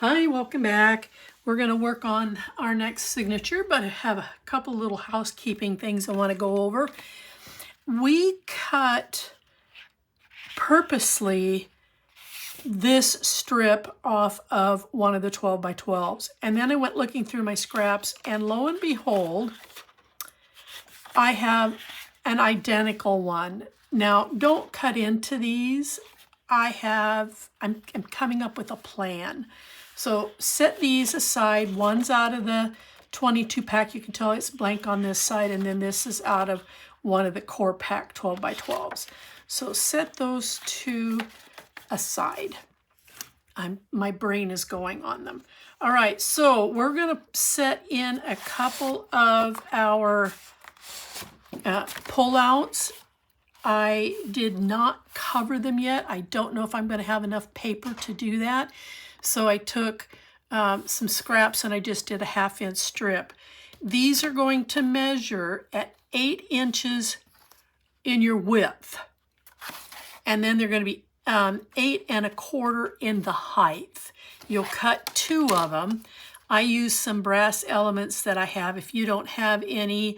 Hi, welcome back. We're going to work on our next signature, but I have a couple little housekeeping things I want to go over. We cut purposely this strip off of one of the 12 by 12s. And then I went looking through my scraps, and lo and behold, I have an identical one. Now, don't cut into these. I'm coming up with a plan. So set these aside. One's out of the 22 pack. You can tell it's blank on this side, and then this is out of one of the core pack 12 by 12s. So set those two aside. My brain is going on them. All right, so we're gonna set in a couple of our pullouts. I did not cover them yet. I don't know if I'm going to have enough paper to do that. So I took some scraps and I just did a 1/2 inch strip. These are going to measure at 8 inches in your width. And then they're going to be 8 1/4 in the height. You'll cut 2 of them. I use some brass elements that I have. If you don't have any,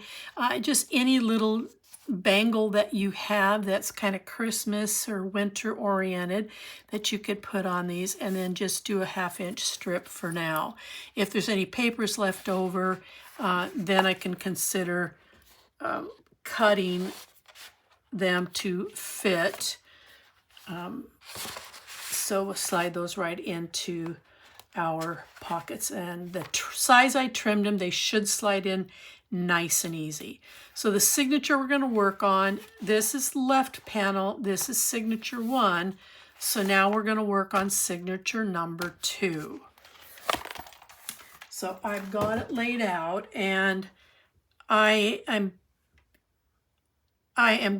just any little bangle that you have that's kind of Christmas or winter oriented that you could put on these, and then just do a 1/2 inch strip for now. If there's any papers left over, then I can consider cutting them to fit. So we'll slide those right into our pockets, and the size I trimmed them, they should slide in nice and easy. So the signature we're going to work on, this is left panel, this is signature 1. So now we're going to work on signature number 2. So I've got it laid out, and I am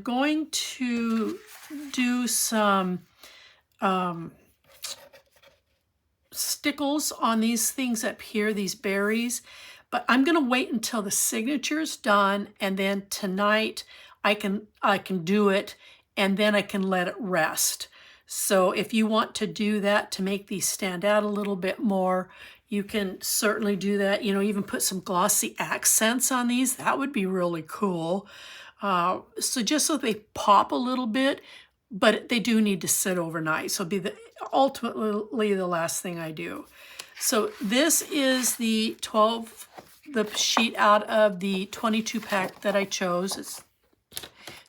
going to do some stickles on these things up here, these berries, but I'm going to wait until the signature is done, and then tonight I can do it, and then I can let it rest. So if you want to do that to make these stand out a little bit more, you can certainly do that. You know, even put some glossy accents on these. That would be really cool. So just so they pop a little bit, but they do need to sit overnight. So it'll be ultimately the last thing I do. So this is the sheet out of the 22 pack that I chose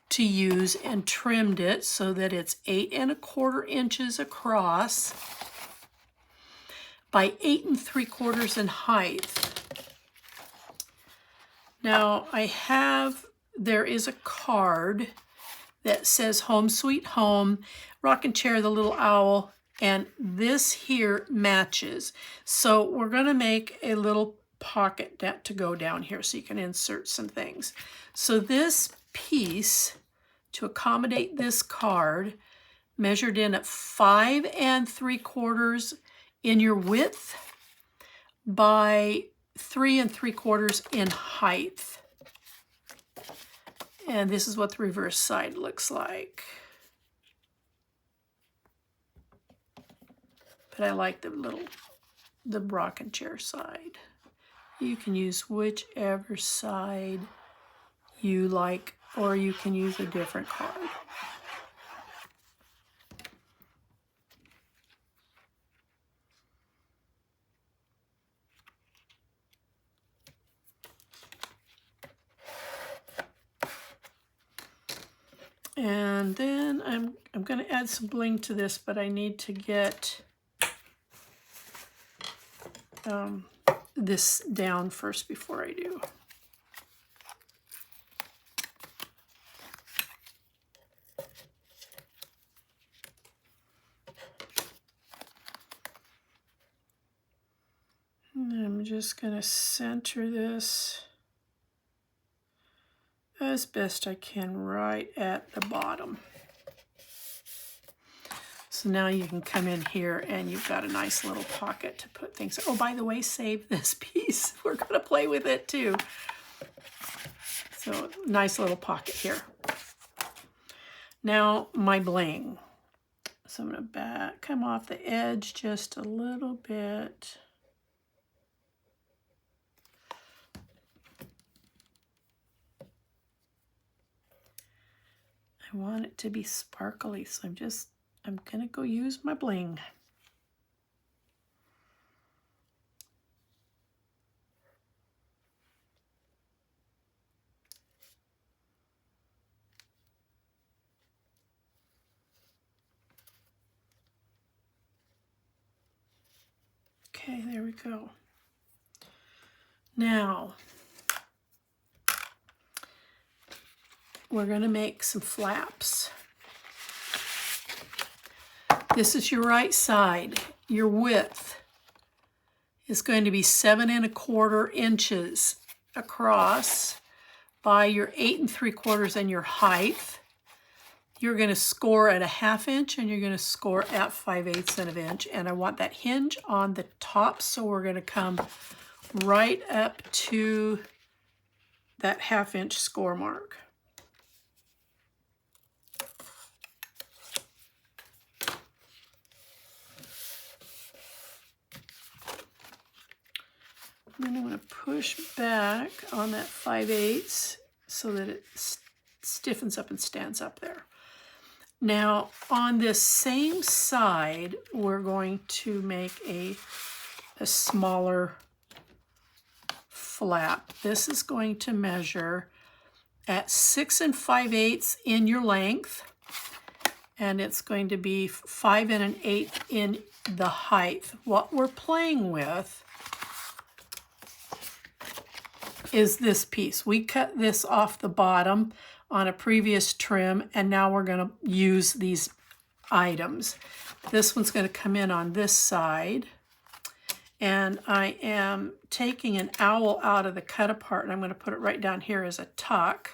to use, and trimmed it so that it's 8 1/4 inches across by 8 3/4 in height. Now there is a card that says Home Sweet Home, rocking chair, the little owl, and this here matches. So we're going to make a little pocket to go down here so you can insert some things. So this piece, to accommodate this card, measured in at 5 3/4 in your width by 3 3/4 in height. And this is what the reverse side looks like. But I like the rocking chair side. You can use whichever side you like, or you can use a different card. And then I'm going to add some bling to this, but I need to get this down first before I do. And I'm just going to center this as best I can right at the bottom. So now you can come in here and you've got a nice little pocket to put things. Oh, by the way, save this piece. We're going to play with it too. So nice little pocket here. Now my bling. So I'm going to come off the edge just a little bit. I want it to be sparkly, so I'm going to go use my bling. Okay, there we go. Now, we're going to make some flaps. This is your right side. Your width is going to be 7 1/4 inches across by your 8 3/4 and your height. You're going to score at a 1/2 inch and you're going to score at 5/8 of an inch. And I want that hinge on the top, so we're going to come right up to that 1/2 inch score mark. Then I'm going to push back on that 5/8 so that it stiffens up and stands up there. Now, on this same side, we're going to make a smaller flap. This is going to measure at 6 5/8 in your length, and it's going to be 5 1/8 in the height. What we're playing with is this piece. We cut this off the bottom on a previous trim, and now we're going to use these items. This one's going to come in on this side, and I am taking an owl out of the cut apart, and I'm going to put it right down here as a tuck.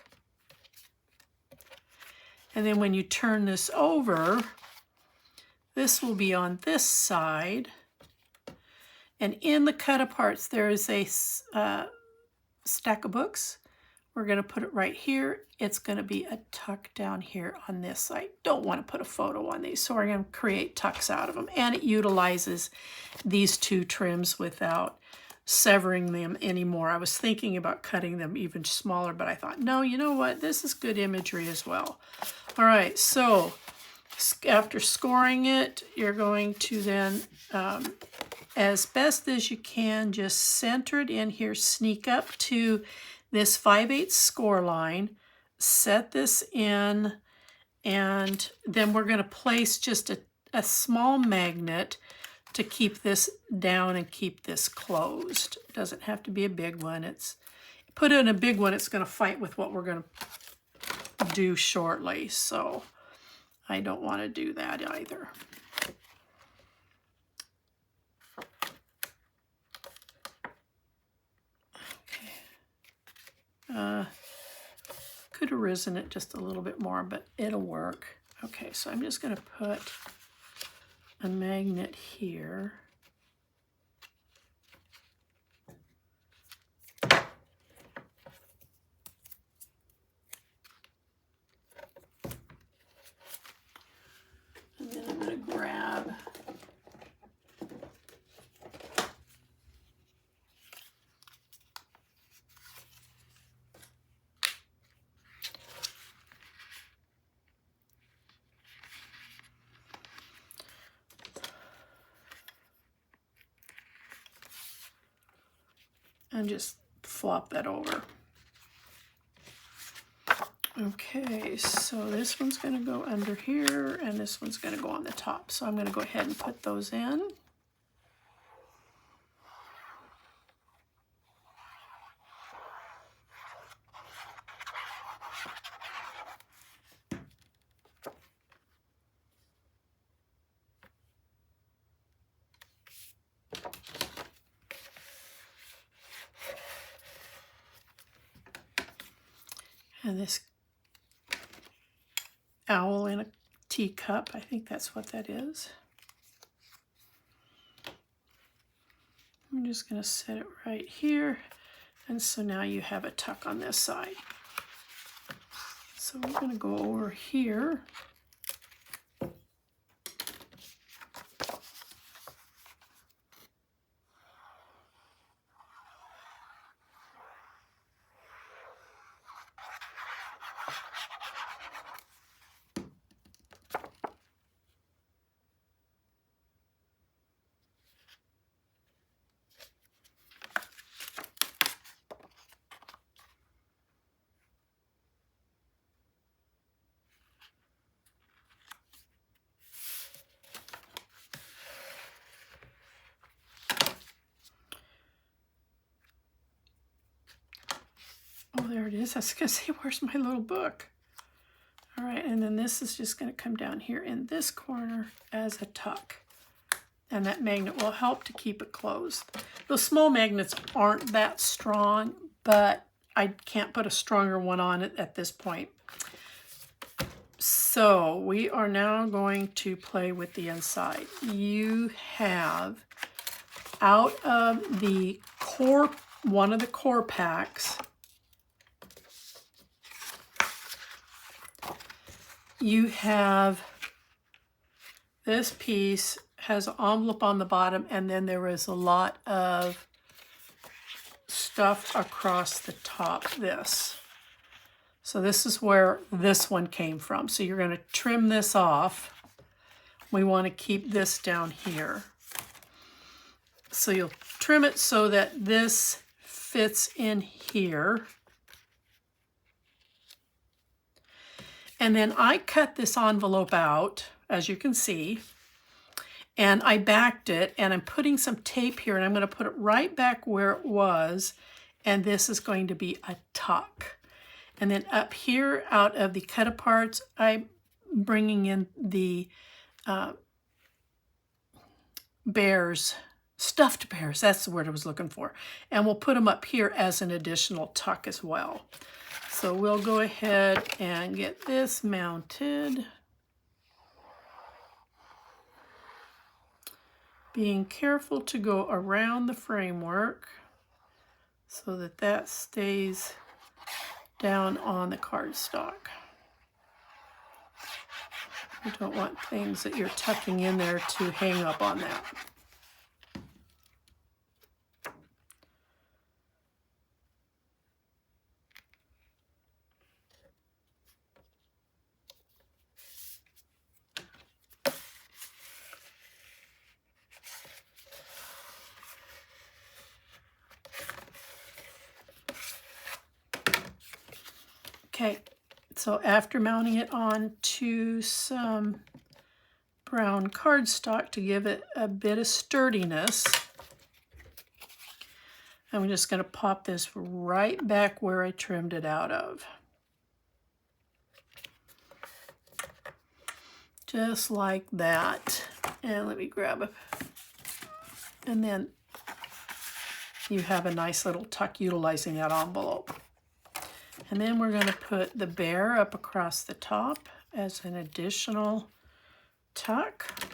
And then when you turn this over, this will be on this side, and in the cut aparts there is a stack of books. We're going to put it right here. It's going to be a tuck down here on this side. Don't want to put a photo on these, so we're going to create tucks out of them. And it utilizes these two trims without severing them anymore. I was thinking about cutting them even smaller, but I thought, no, you know what? This is good imagery as well. All right, so after scoring it, you're going to then, as best as you can, just center it in here, sneak up to this 5/8 score line, set this in, and then we're going to place just a small magnet to keep this down and keep this closed. It doesn't have to be a big one. Put in a big one, it's going to fight with what we're going to do shortly, so I don't want to do that either. Could have risen it just a little bit more, but it'll work. Okay, so I'm just going to put a magnet here. And then I'm going to grab and just flop that over. Okay, so this one's going to go under here, and this one's going to go on the top. So I'm going to go ahead and put those in. And this owl in a teacup, I think that's what that is. I'm just going to set it right here, and so now you have a tuck on this side. So we're going to go over here Oh, there it is. I was going to say, where's my little book? All right, and then this is just going to come down here in this corner as a tuck. And that magnet will help to keep it closed. Those small magnets aren't that strong, but I can't put a stronger one on it at this point. So we are now going to play with the inside. You have, out of the core, one of the core packs, you have this piece has an envelope on the bottom, and then there is a lot of stuff across the top, this. So this is where this one came from. So you're going to trim this off. We want to keep this down here. So you'll trim it so that this fits in here. And then I cut this envelope out, as you can see, and I backed it, and I'm putting some tape here, and I'm going to put it right back where it was, and this is going to be a tuck. And then up here, out of the cut aparts, I'm bringing in the bears, stuffed bears, that's the word I was looking for. And we'll put them up here as an additional tuck as well. So we'll go ahead and get this mounted. Being careful to go around the framework so that that stays down on the cardstock. You don't want things that you're tucking in there to hang up on that. Okay, so after mounting it on to some brown cardstock to give it a bit of sturdiness, I'm just going to pop this right back where I trimmed it out of. Just like that. And let me grab it. And then you have a nice little tuck utilizing that envelope. And then we're going to put the bear up across the top as an additional tuck.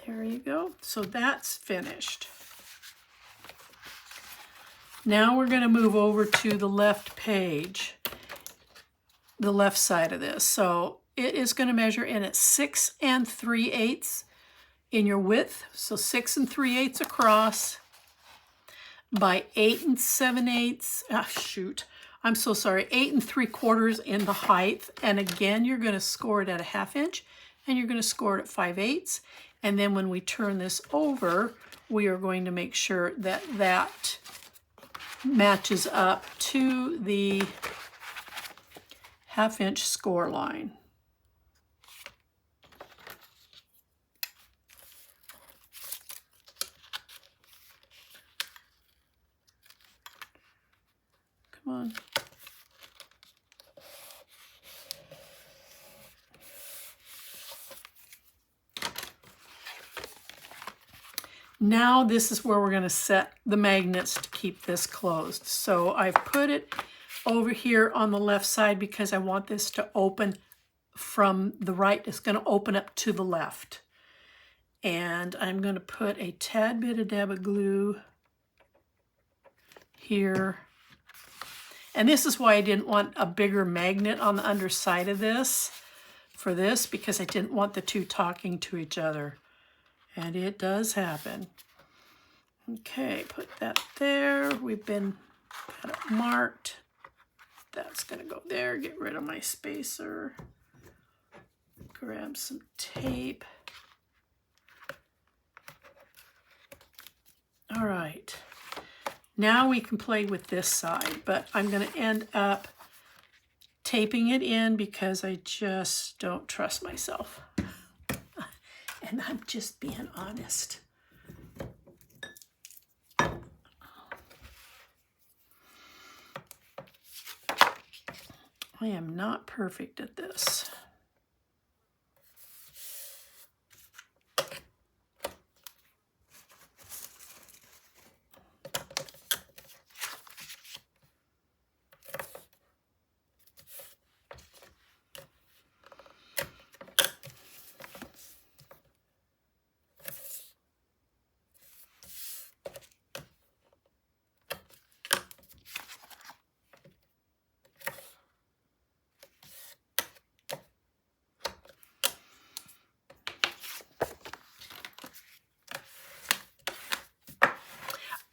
There you go. So that's finished. Now we're going to move over to the left page, the left side of this. So it is going to measure in at 6 3/8 in your width. So 6 3/8 across by 8 7/8. Shoot. I'm so sorry. 8 3/4 in the height. And again, you're going to score it at a 1/2 inch, and you're going to score it at 5/8. And then when we turn this over, we are going to make sure that that matches up to the 1/2 inch score line. Come on. Now this is where we're going to set the magnets to keep this closed. So I've put it over here on the left side because I want this to open from the right. It's going to open up to the left. And I'm going to put a tad bit of dab of glue here. And this is why I didn't want a bigger magnet on the underside of this for this, because I didn't want the two talking to each other. And it does happen. Okay, put that there. We've got it marked. That's going to go there. Get rid of my spacer. Grab some tape. All right. Now we can play with this side, but I'm going to end up taping it in because I just don't trust myself. And I'm just being honest. I am not perfect at this.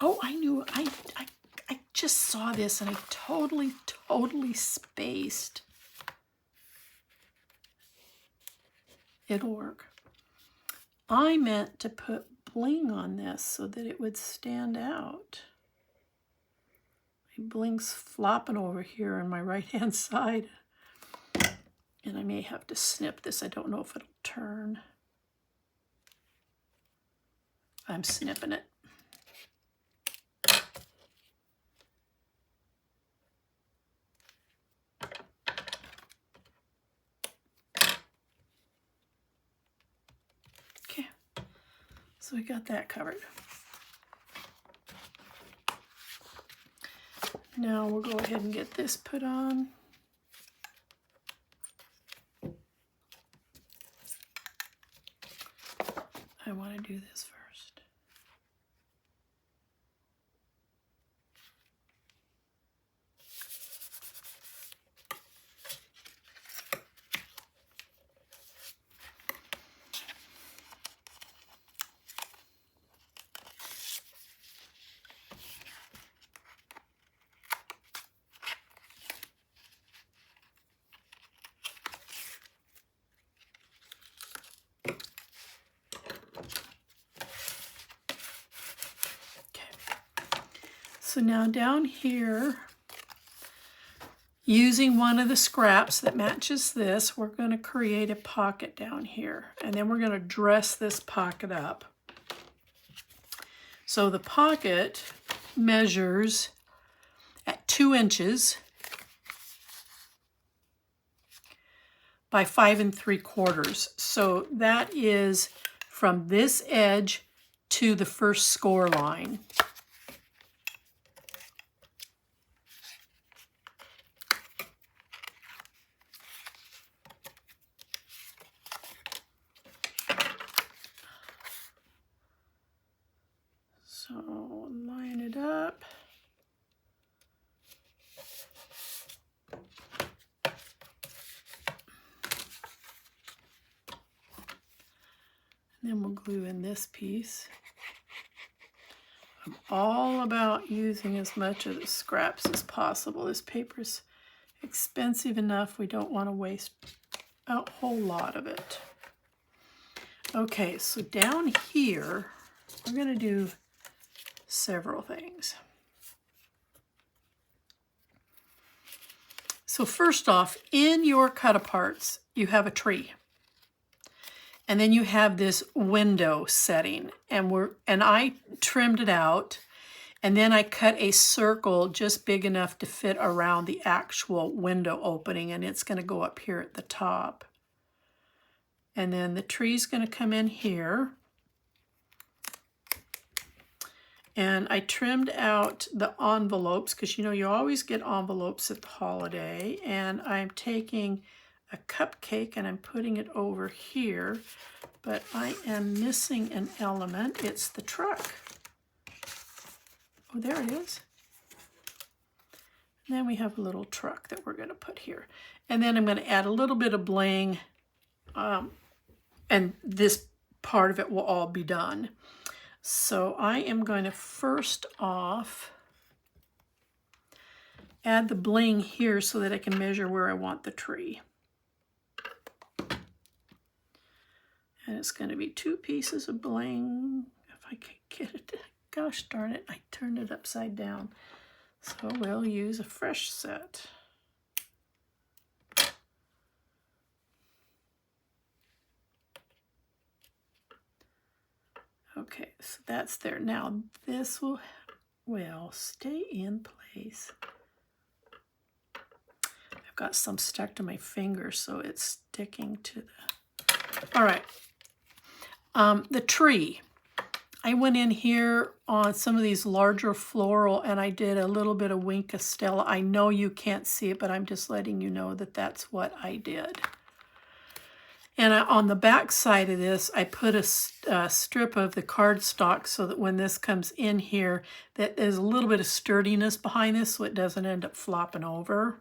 Oh, I knew, I just saw this and I totally spaced. It'll work. I meant to put bling on this so that it would stand out. My bling's flopping over here on my right-hand side. And I may have to snip this. I don't know if it'll turn. I'm snipping it. Okay, so we got that covered. Now we'll go ahead and get this put on. I want to do this first. So now down here, using one of the scraps that matches this, we're going to create a pocket down here. And then we're going to dress this pocket up. So the pocket measures at 2 inches by 5 3/4. So that is from this edge to the first score line. So line it up. And then we'll glue in this piece. I'm all about using as much of the scraps as possible. This paper's expensive enough. We don't want to waste a whole lot of it. Okay, so down here, we're going to do several things. So first off, in your cut-aparts, you have a tree. And then you have this window setting, and I trimmed it out, and then I cut a circle just big enough to fit around the actual window opening, and it's going to go up here at the top. And then the tree's going to come in here. And I trimmed out the envelopes, because you know you always get envelopes at the holiday, and I'm taking a cupcake and I'm putting it over here, but I am missing an element. It's the truck. Oh, there it is. And then we have a little truck that we're going to put here. And then I'm going to add a little bit of bling, and this part of it will all be done. So I am going to first off add the bling here so that I can measure where I want the tree. And it's going to be 2 pieces of bling, if I can get it. Gosh darn it, I turned it upside down. So we'll use a fresh set. Okay, so that's there. Now this will stay in place. I I've got some stuck to my finger, so it's sticking to the... All right. The tree. I went in here on some of these larger floral and I did a little bit of Wink Estella. I know you can't see it, but I'm just letting you know that that's what I did. And on the back side of this, I put a strip of the cardstock so that when this comes in here, that there's a little bit of sturdiness behind this so it doesn't end up flopping over.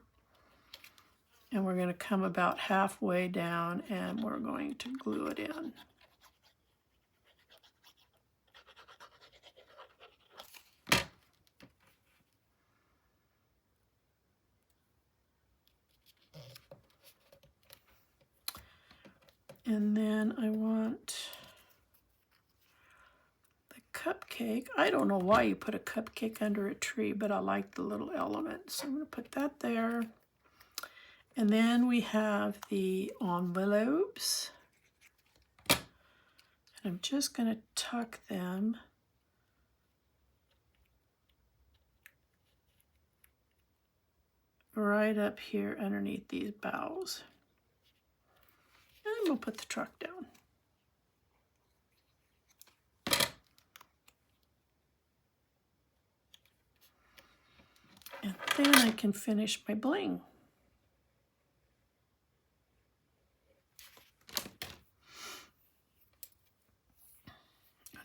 And we're going to come about halfway down and we're going to glue it in. And then I want the cupcake. I don't know why you put a cupcake under a tree, but I like the little element. So I'm going to put that there. And then we have the envelopes. And I'm just going to tuck them right up here underneath these bows. And we'll put the truck down. And then I can finish my bling.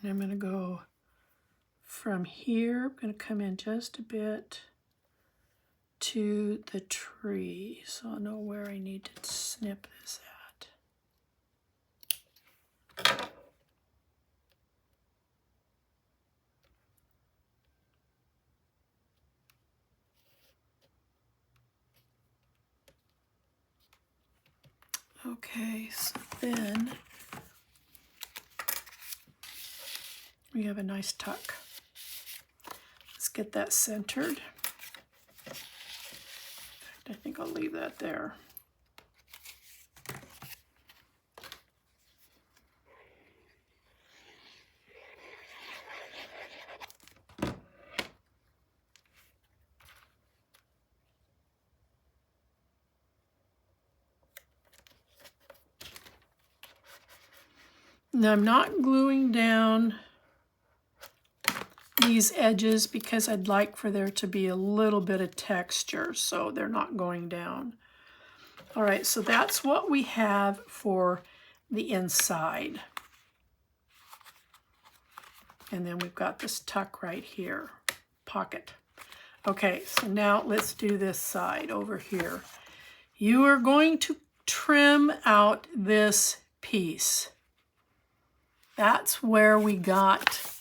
And I'm going to go from here, I'm going to come in just a bit to the tree, so I'll know where I need to snip this at. Okay, so then we have a nice tuck. Let's get that centered. I think I'll leave that there. Now I'm not gluing down these edges because I'd like for there to be a little bit of texture, so they're not going down. All right, so that's what we have for the inside. And then we've got this tuck right here, pocket. Okay, so now let's do this side over here. You are going to trim out this piece. That's where we got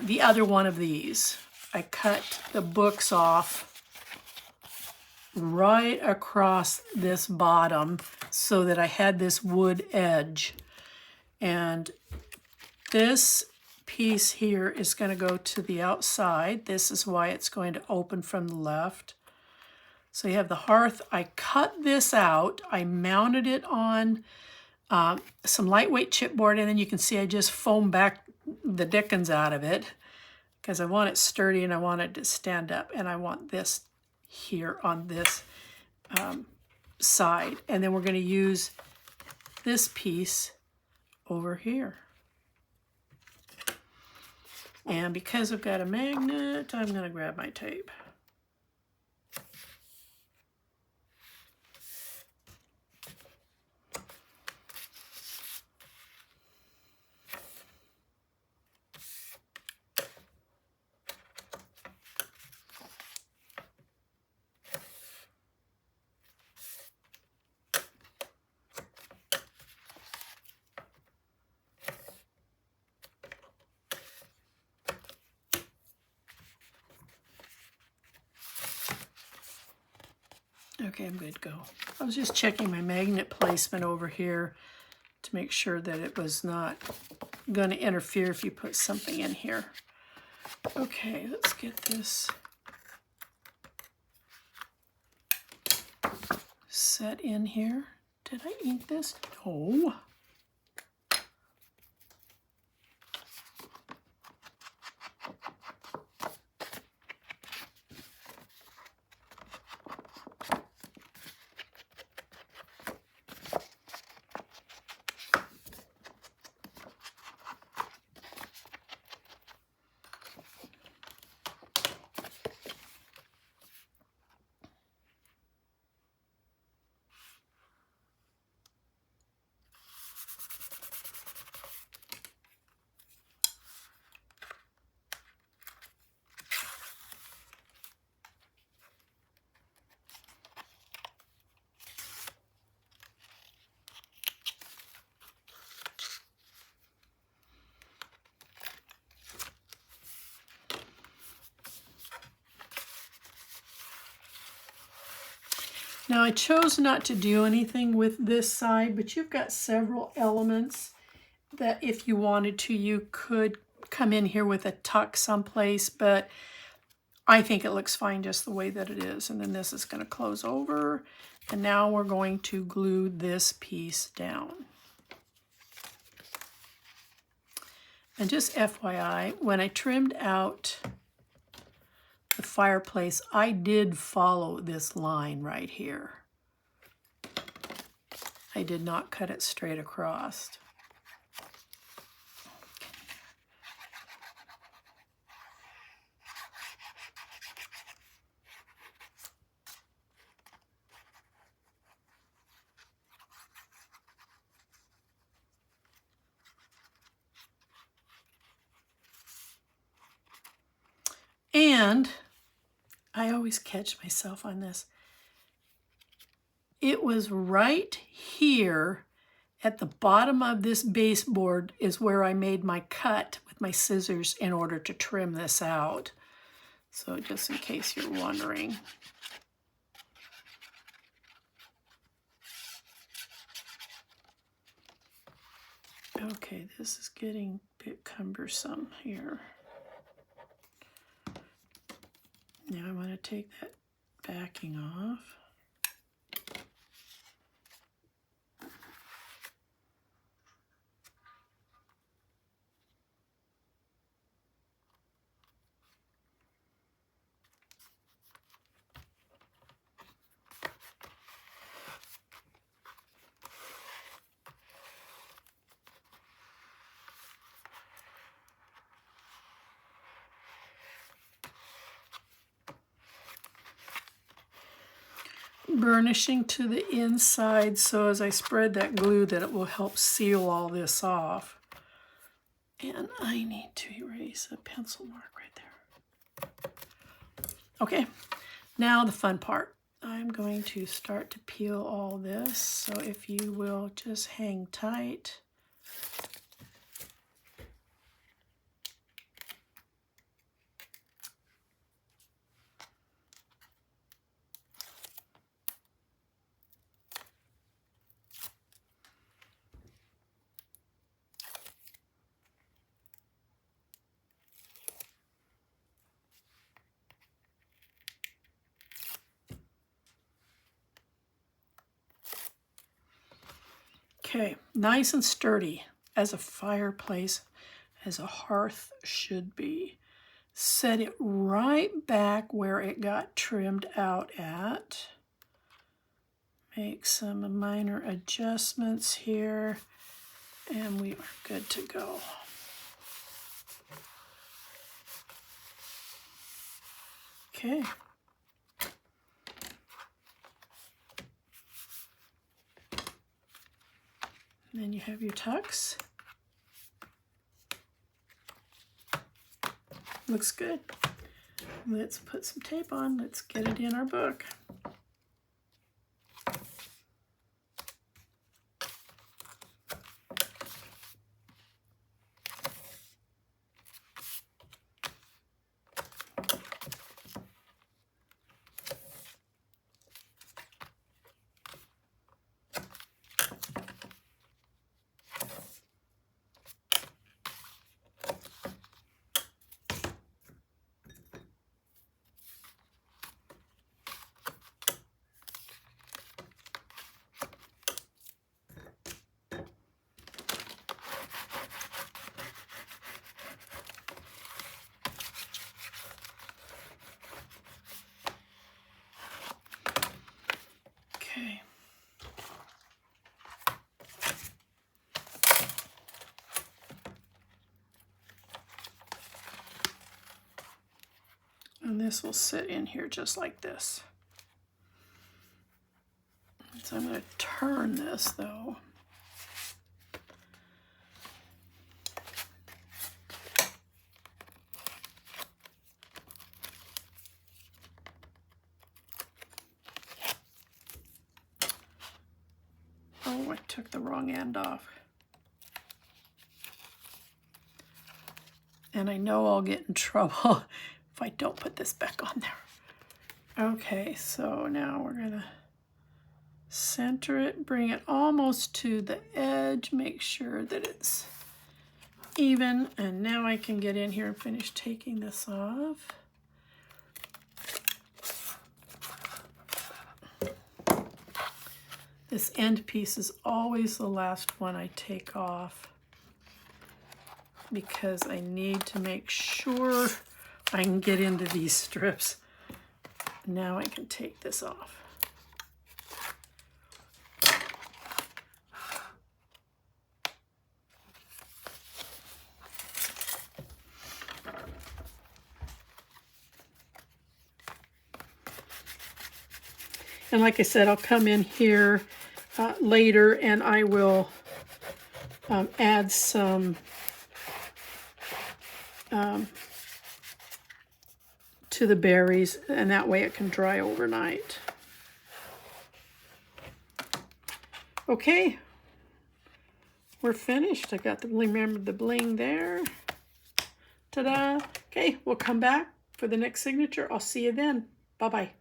the other one of these. I cut the books off right across this bottom so that I had this wood edge. And this piece here is going to go to the outside. This is why it's going to open from the left. So you have the hearth. I cut this out. I mounted it on some lightweight chipboard, and then you can see I just foamed back the dickens out of it because I want it sturdy and I want it to stand up, and I want this here on this side. And then we're going to use this piece over here. And because I've got a magnet, I'm going to grab my tape. Okay, I'm good to go. I was just checking my magnet placement over here to make sure that it was not going to interfere if you put something in here. Okay, let's get this set in here. Did I ink this? No. Now I chose not to do anything with this side, but you've got several elements that if you wanted to, you could come in here with a tuck someplace, but I think it looks fine just the way that it is. And then this is going to close over, and now we're going to glue this piece down. And just FYI, when I trimmed out the fireplace, I did follow this line right here. I did not cut it straight across. And I always catch myself on this. It was right here at the bottom of this baseboard is where I made my cut with my scissors in order to trim this out. So just in case you're wondering. Okay, this is getting a bit cumbersome here. Now I'm going to take that backing off. Burnishing to the inside so as I spread that glue that it will help seal all this off. And I need to erase a pencil mark right there. Okay, now the fun part. I'm going to start to peel all this, so if you will just hang tight. Okay, nice and sturdy as a fireplace, as a hearth should be. Set it right back where it got trimmed out at. Make some minor adjustments here, and we are good to go. Okay. And then you have your tucks. Looks good. Let's put some tape on. Let's get it in our book. Okay. And this will sit in here just like this. So I'm going to turn this though. Oh, I took the wrong end off. And I know I'll get in trouble if I don't put this back on there. Okay, so now we're gonna Center it, bring it almost to the edge, make sure that it's even, and now I can get in here and finish taking this off. This end piece is always the last one I take off because I need to make sure I can get into these strips. Now I can take this off. And like I said, I'll come in here later and I will add some to the berries, and that way it can dry overnight. Okay, we're finished. I got the, remember the bling there. Ta-da. Okay, we'll come back for the next signature. I'll see you then. Bye-bye.